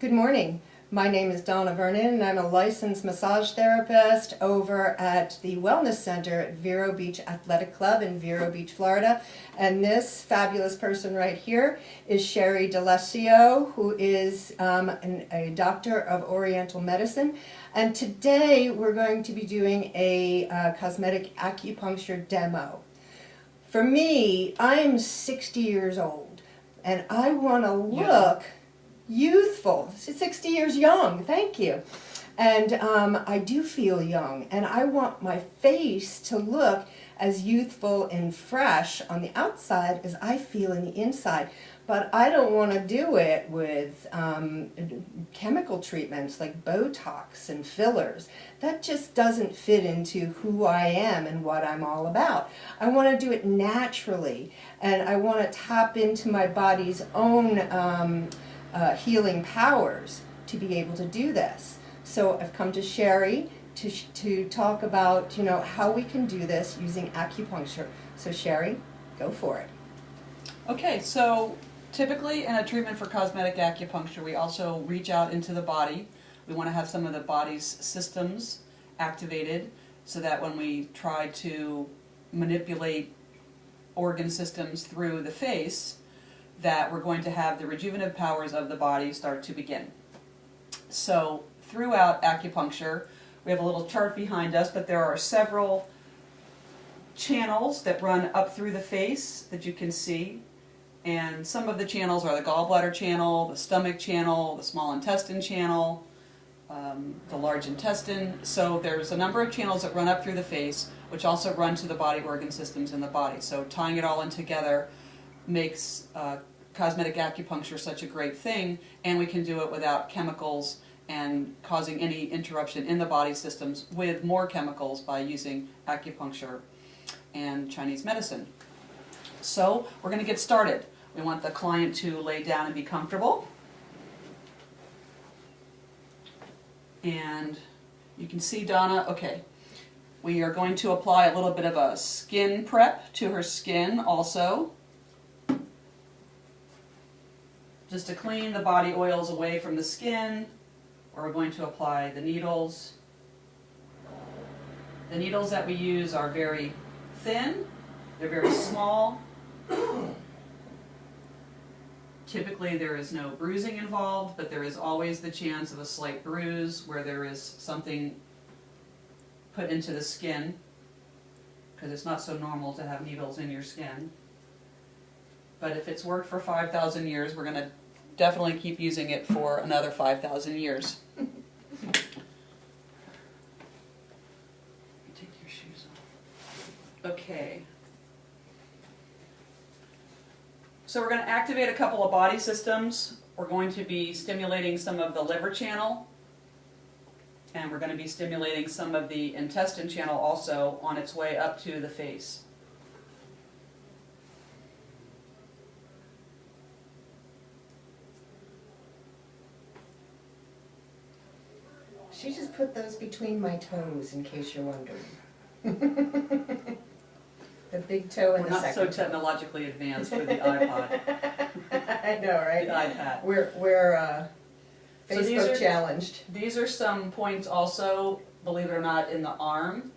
Good morning. My name is Donna Vernon and I'm a licensed massage therapist over at the Wellness Center at Vero Beach Athletic Club in Vero Beach, Florida. And this fabulous person right here is Sherry D'Alessio, who is a doctor of Oriental medicine. And today we're going to be doing a cosmetic acupuncture demo. For me, I'm 60 years old and I want to look youthful. 60 years young, thank you. And I do feel young, and I want my face to look as youthful and fresh on the outside as I feel in the inside. But I don't want to do it with chemical treatments like Botox and fillers. That just doesn't fit into who I am and what I'm all about. I want to do it naturally, and I want to tap into my body's own healing powers to be able to do this. So I've come to Sherry to talk about, how we can do this using acupuncture. So Sherry, go for it. Okay, so typically in a treatment for cosmetic acupuncture, we also reach out into the body. We want to have some of the body's systems activated so that when we try to manipulate organ systems through the face, that we're going to have the rejuvenative powers of the body start to begin. So throughout acupuncture, we have a little chart behind us, but there are several channels that run up through the face that you can see. And some of the channels are the gallbladder channel, the stomach channel, the small intestine channel, the large intestine. So there's a number of channels that run up through the face, which also run to the body organ systems in the body. So tying it all in together makes cosmetic acupuncture such a great thing, and we can do it without chemicals and causing any interruption in the body systems with more chemicals by using acupuncture and Chinese medicine. So we're going to get started. We want the client to lay down and be comfortable. And you can see Donna, okay, we are going to apply a little bit of a skin prep to her skin also, just to clean the body oils away from the skin. We're going to apply the needles. The needles that we use are very thin, they're very small. Typically there is no bruising involved, but there is always the chance of a slight bruise where there is something put into the skin, because it's not so normal to have needles in your skin. But if it's worked for 5,000 years, we're going to definitely keep using it for another 5,000 years. Take your shoes off. Okay. So we're going to activate a couple of body systems. We're going to be stimulating some of the liver channel, and we're going to be stimulating some of the intestine channel also on its way up to the face. She just put those between my toes, in case you're wondering. The big toe and the second toe. We're not so technologically advanced with the iPod. I know, right? The iPad. We're Facebook challenged. These are some points also, believe it or not, in the arm,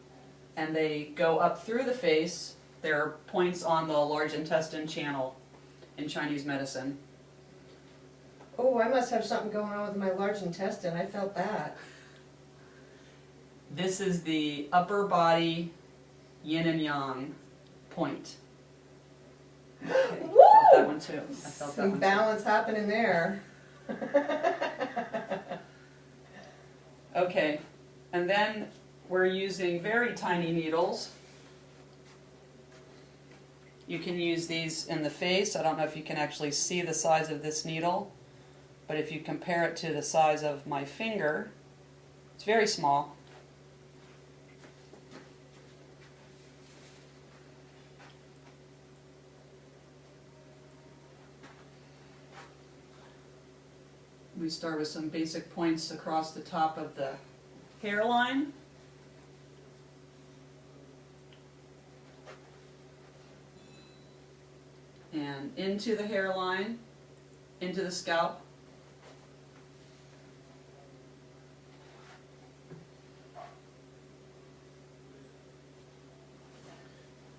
and they go up through the face. They're points on the large intestine channel in Chinese medicine. Oh, I must have something going on with my large intestine. I felt that. This is the upper body yin and yang point. Okay, I felt that one too. I felt Some that one balance happening there. Okay, and then we're using very tiny needles. You can use these in the face. I don't know if you can actually see the size of this needle, but if you compare it to the size of my finger, it's very small. We start with some basic points across the top of the hairline. And into the hairline, into the scalp.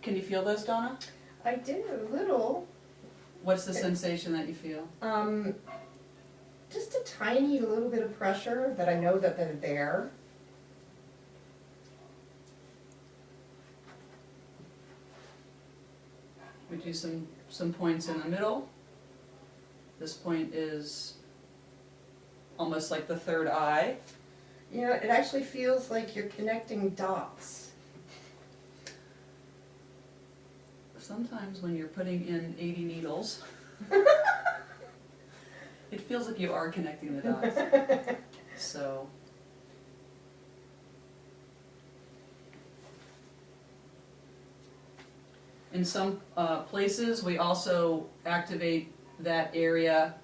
Can you feel those, Donna? I do, a little. What's the sensation that you feel? Just a tiny little bit of pressure that I know that they're there. We do some points in the middle. This point is almost like the third eye. You know, it actually feels like you're connecting dots. Sometimes when you're putting in 80 needles, it feels like you are connecting the dots. So, in some places, we also activate that area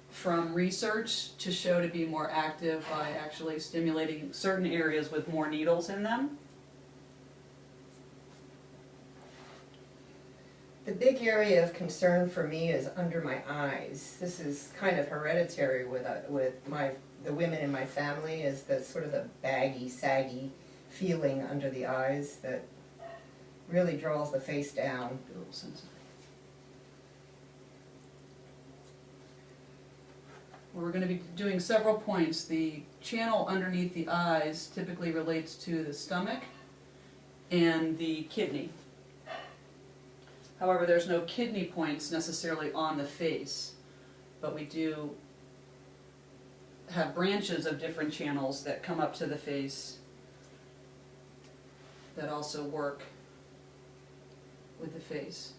from research to show to be more active by actually stimulating certain areas with more needles in them. The big area of concern for me is under my eyes. This is kind of hereditary with the women in my family, is the sort of the baggy, saggy feeling under the eyes that really draws the face down. A little sensitive. We're going to be doing several points. The channel underneath the eyes typically relates to the stomach and the kidney. However, there's no kidney points necessarily on the face, but we do have branches of different channels that come up to the face that also work with the face.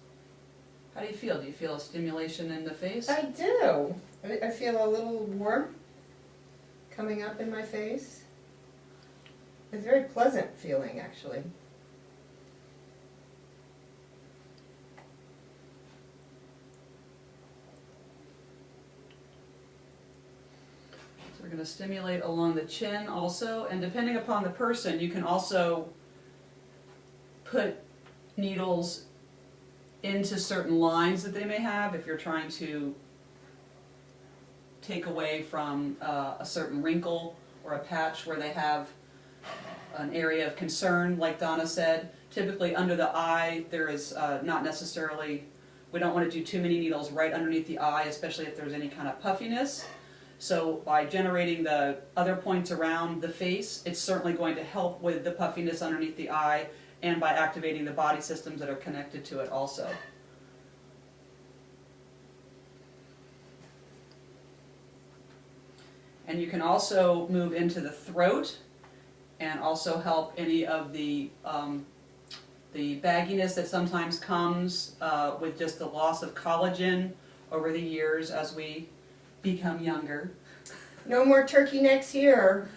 How do you feel? Do you feel a stimulation in the face? I do. I feel a little warmth coming up in my face. It's a very pleasant feeling, actually. So we're going to stimulate along the chin also, and depending upon the person, you can also put needles into certain lines that they may have if you're trying to take away from a certain wrinkle or a patch where they have an area of concern, like Donna said. Typically under the eye there is not necessarily, we don't want to do too many needles right underneath the eye, especially if there's any kind of puffiness. So by generating the other points around the face, it's certainly going to help with the puffiness underneath the eye and by activating the body systems that are connected to it also. And you can also move into the throat and also help any of the bagginess that sometimes comes with just the loss of collagen over the years as we become younger. No more turkey necks here.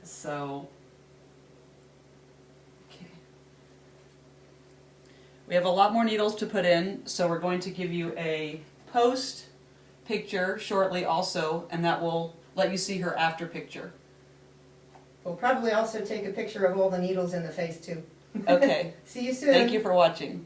So, okay. We have a lot more needles to put in, so we're going to give you a post picture shortly also, and that will let you see her after picture. We'll probably also take a picture of all the needles in the face too. Okay. See you soon. Thank you for watching.